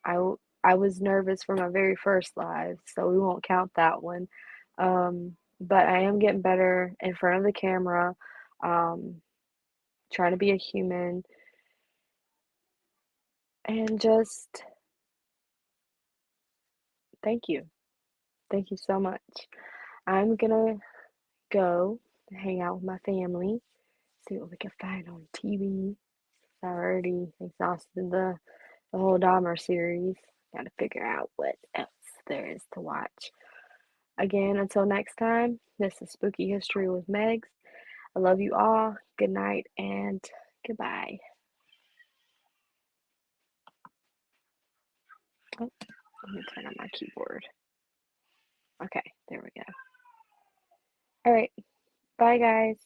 I was nervous for my very first live, so we won't count that one. But I am getting better in front of the camera, trying to be a human, and just thank you. Thank you so much. I'm gonna go hang out with my family, see what we can find on TV. I already exhausted the whole Dahmer series. Gotta figure out what else there is to watch. Again, until next time, this is Spooky History with Megs. I love you all. Good night and goodbye. Oh, let me turn on my keyboard. Okay, there we go. All right. Bye, guys.